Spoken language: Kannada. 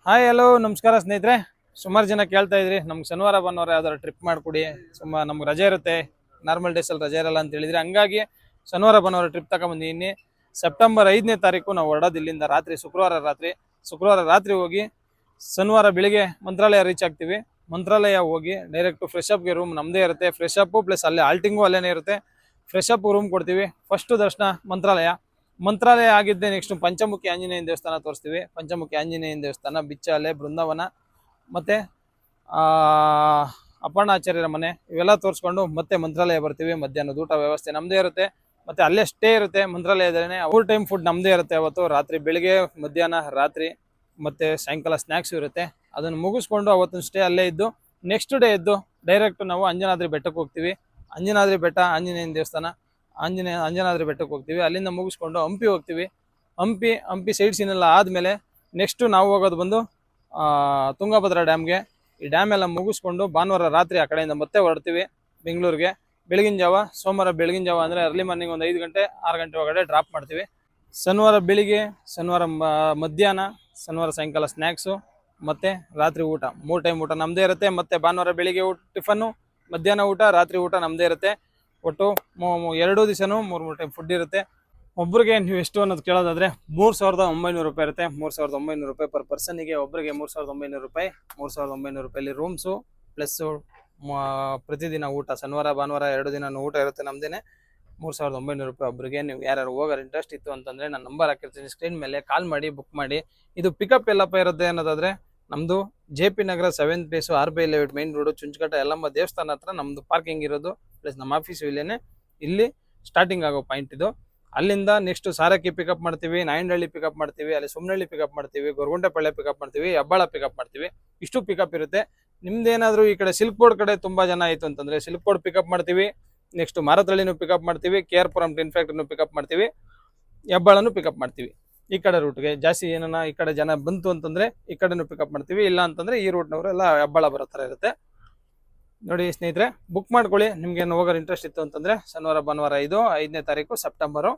ಹಾಯ್ ಹಲೋ ನಮಸ್ಕಾರ ಸ್ನೇಹಿತರೆ. ಸುಮಾರು ಜನ ಕೇಳ್ತಾ ಇದ್ರಿ ನಮ್ಗೆ ಶನಿವಾರ ಭಾನುವಾರ ಯಾವ್ದಾರು ಟ್ರಿಪ್ ಮಾಡಿಕೊಡಿ, ನಮ್ಗೆ ರಜೆ ಇರುತ್ತೆ, ನಾರ್ಮಲ್ ಡೇಸಲ್ಲಿ ರಜೆ ಇರಲ್ಲ ಅಂತ ಹೇಳಿದ್ರಿ. ಹಂಗಾಗಿ ಶನಿವಾರ ಭಾನುವಾರ ಟ್ರಿಪ್ ತಗೊಂಬಂದಿದ್ದೀನಿ. ಸೆಪ್ಟೆಂಬರ್ 5ನೇ ತಾರೀಕು ನಾವು ಹೊರಡೋದು ಇಲ್ಲಿಂದ. ಶುಕ್ರವಾರ ರಾತ್ರಿ ಹೋಗಿ ಶನಿವಾರ ಬೆಳಿಗ್ಗೆ ಮಂತ್ರಾಲಯ ರೀಚ್ ಆಗ್ತೀವಿ. ಮಂತ್ರಾಲಯ ಹೋಗಿ ಡೈರೆಕ್ಟ್ ಫ್ರೆಶ್ ಅಪ್ಗೆ ರೂಮ್ ನಮ್ಮದೇ ಇರುತ್ತೆ. ಫ್ರೆಶ್ ಅಪ್ ಪ್ಲಸ್ ಅಲ್ಲೇ ಆಲ್ಟಿಂಗು ಅಲ್ಲೇ ಇರುತ್ತೆ. ಫ್ರೆಶ್ ಅಪ್ ರೂಮ್ ಕೊಡ್ತೀವಿ. ಫಸ್ಟ್ ದರ್ಶನ ಮಂತ್ರಾಲಯ ಆಗಿದ್ದೆ. ನೆಕ್ಸ್ಟ್ ಪಂಚಮುಖಿ ಆಂಜನೇಯನ ದೇವಸ್ಥಾನ ತೋರಿಸ್ತೀವಿ. ಪಂಚಮುಖಿ ಆಂಜನೇಯನ ದೇವಸ್ಥಾನ, ಬಿಚ್ಚಾಲೆ, ಬೃಂದಾವನ ಮತ್ತು ಅಪರ್ಣಾಚಾರ್ಯರ ಮನೆ ಇವೆಲ್ಲ ತೋರಿಸ್ಕೊಂಡು ಮತ್ತೆ ಮಂತ್ರಾಲಯ ಬರ್ತೀವಿ. ಮಧ್ಯಾಹ್ನದ ಊಟ ವ್ಯವಸ್ಥೆ ನಮ್ಮದೇ ಇರುತ್ತೆ, ಮತ್ತು ಅಲ್ಲೇ ಸ್ಟೇ ಇರುತ್ತೆ ಮಂತ್ರಾಲಯದಲ್ಲೇ. ಔರ್ ಟೈಮ್ ಫುಡ್ ನಮ್ಮದೇ ಇರುತ್ತೆ ಅವತ್ತು ರಾತ್ರಿ, ಬೆಳಿಗ್ಗೆ, ಮಧ್ಯಾಹ್ನ, ರಾತ್ರಿ ಮತ್ತು ಸಾಯಂಕಾಲ ಸ್ನ್ಯಾಕ್ಸು ಇರುತ್ತೆ. ಅದನ್ನು ಮುಗಿಸ್ಕೊಂಡು ಅವತ್ತಿನ ಸ್ಟೇ ಅಲ್ಲೇ ಇದ್ದು ನೆಕ್ಸ್ಟ್ ಡೇ ಎದ್ದು ಡೈರೆಕ್ಟ್ ನಾವು ಅಂಜನಾದ್ರಿ ಬೆಟ್ಟಕ್ಕೆ ಹೋಗ್ತೀವಿ. ಅಂಜನಾದ್ರಿ ಬೆಟ್ಟ, ಆಂಜನೇಯನ ದೇವಸ್ಥಾನ, ಅಂಜನಾದ್ರಿ ಬೆಟ್ಟಕ್ಕೆ ಹೋಗ್ತೀವಿ. ಅಲ್ಲಿಂದ ಮುಗಿಸ್ಕೊಂಡು ಹಂಪಿ ಹೋಗ್ತೀವಿ. ಹಂಪಿ ಸೈಡ್ ಸೀನೆಲ್ಲ ಆದಮೇಲೆ ನೆಕ್ಸ್ಟು ನಾವು ಹೋಗೋದು ಬಂದು ತುಂಗಭದ್ರಾ ಡ್ಯಾಮ್ಗೆ. ಈ ಡ್ಯಾಮ್ ಎಲ್ಲ ಮುಗಿಸ್ಕೊಂಡು ಭಾನುವಾರ ರಾತ್ರಿ ಆ ಕಡೆಯಿಂದ ಮತ್ತೆ ಹೊರಡ್ತೀವಿ ಬೆಂಗಳೂರಿಗೆ. ಸೋಮವಾರ ಬೆಳಗಿನ ಜಾವ ಅಂದರೆ ಅರ್ಲಿ ಮಾರ್ನಿಂಗ್ ಒಂದು 5 ಗಂಟೆ 6 ಗಂಟೆ ಒಳಗಡೆ ಡ್ರಾಪ್ ಮಾಡ್ತೀವಿ. ಶನಿವಾರ ಬೆಳಿಗ್ಗೆ, ಶನಿವಾರ ಮಧ್ಯಾಹ್ನ, ಶನಿವಾರ ಸಾಯಂಕಾಲ ಸ್ನ್ಯಾಕ್ಸು ಮತ್ತು ರಾತ್ರಿ ಊಟ 3 ಟೈಮ್ ಊಟ ನಮ್ಮದೇ ಇರುತ್ತೆ. ಮತ್ತು ಭಾನುವಾರ ಬೆಳಿಗ್ಗೆ ಟಿಫನ್ನು, ಮಧ್ಯಾಹ್ನ ಊಟ, ರಾತ್ರಿ ಊಟ ನಮ್ಮದೇ ಇರುತ್ತೆ. ಒಟ್ಟು 2 ದಿವಸನೂ 3 ಟೈಮ್ ಫುಡ್ ಇರುತ್ತೆ. ಒಬ್ಬರಿಗೆ ನೀವು ಎಷ್ಟು ಅನ್ನೋದು ಕೇಳೋದಾದರೆ 3,900 ರೂಪಾಯಿ ಇರುತ್ತೆ. 3,900 ರೂಪಾಯಿ ಪರ್ ಪರ್ಸನಿಗೆ. ಒಬ್ಬರಿಗೆ 3,900 ರೂಪಾಯಿ. 3,900 ರೂಪಾಯಲ್ಲಿ ರೂಮ್ಸು ಪ್ಲಸ್ಸು ಪ್ರತಿದಿನ ಊಟ. ಶನಿವಾರ ಭಾನುವಾರ 2 ದಿನ ಊಟ ಇರುತ್ತೆ ನಮ್ಮದೇ. 3,900 ರೂಪಾಯಿ ಒಬ್ಬರಿಗೆ. ನೀವು ಯಾರು ಹೋಗೋರು ಇಂಟ್ರೆಸ್ಟ್ ಇತ್ತು ಅಂತಂದರೆ ನಾನು ನಂಬರ್ ಹಾಕಿರ್ತೀನಿ ಸ್ಕ್ರೀನ್ ಮೇಲೆ, ಕಾಲ್ ಮಾಡಿ ಬುಕ್ ಮಾಡಿ. ಇದು ಪಿಕಪ್ ಎಲ್ಲಪ್ಪ ಇರುತ್ತೆ ಅನ್ನೋದಾದರೆ ನಮ್ಮದು JP Nagar 7th phase, RBI layout main road, Chunchaghatta Yellamma ದೇವಸ್ಥಾನ ಹತ್ರ ನಮ್ಮದು ಪಾರ್ಕಿಂಗ್ ಇರೋದು. ಪ್ಲಸ್ ನಮ್ಮ ಆಫೀಸು ಇಲ್ಲೇ, ಇಲ್ಲಿ ಸ್ಟಾರ್ಟಿಂಗ್ ಆಗೋ ಪಾಯಿಂಟ್ ಇದು. ಅಲ್ಲಿಂದ ನೆಕ್ಸ್ಟ್ ಸಾರಕ್ಕಿ ಪಿಕಪ್ ಮಾಡ್ತೀವಿ, ನಾಯಂಡಹಳ್ಳಿ ಪಿಕಪ್ ಮಾಡ್ತೀವಿ, ಅಲ್ಲಿ ಸುಮ್ನಹಳ್ಳಿ ಪಿಕಪ್ ಮಾಡ್ತೀವಿ, ಗೊರಗುಂಟೆಪಾಳ್ಯ ಪಿಕಪ್ ಮಾಡ್ತೀವಿ, ಹೆಬ್ಬಾಳ ಪಿಕಪ್ ಮಾಡ್ತೀವಿ. ಇಷ್ಟು ಪಿಕಪ್ ಇರುತ್ತೆ. ನಿಮ್ದೇನಾದರೂ ಈ ಕಡೆ ಸಿಲ್ಕ್ ಬೋರ್ಡ್ ಕಡೆ ತುಂಬ ಜನ ಆಯಿತು ಅಂತಂದರೆ ಸಿಲ್ಕ್ ಬೋರ್ಡ್ ಪಿಕಪ್ ಮಾಡ್ತೀವಿ. ನೆಕ್ಸ್ಟ್ ಮಾರತಳ್ಳಿನೂ ಪಿಕಪ್ ಮಾಡ್ತೀವಿ, KR ಪುರಂ ಟಿನ್ ಫ್ಯಾಕ್ಟ್ರಿನೂ ಪಿಕಪ್ ಮಾಡ್ತೀವಿ, ಹೆಬ್ಬಾಳನೂ ಪಿಕಪ್ ಮಾಡ್ತೀವಿ. ಈ ಕಡೆ ರೂಟ್ಗೆ ಜಾಸ್ತಿ ಏನನ್ನ ಈ ಕಡೆ ಜನ ಬಂತು ಅಂತಂದರೆ ಈ ಕಡೆನೂ ಪಿಕಪ್ ಮಾಡ್ತೀವಿ. ಇಲ್ಲ ಅಂತಂದರೆ ಈ ರೂಟ್ನವರೆಲ್ಲ ಹೆಬ್ಬಾಳ ಬರೋ ಥರ ಇರುತ್ತೆ. ನೋಡಿ ಸ್ನೇಹಿತರೆ, ಬುಕ್ ಮಾಡ್ಕೊಳ್ಳಿ ನಿಮ್ಗೇನು ಹೋಗೋರು ಇಂಟ್ರೆಸ್ಟ್ ಇತ್ತು ಅಂತಂದರೆ. ಶನಿವಾರ ಭಾನುವಾರ 5ನೇ ತಾರೀಕು ಸೆಪ್ಟೆಂಬರು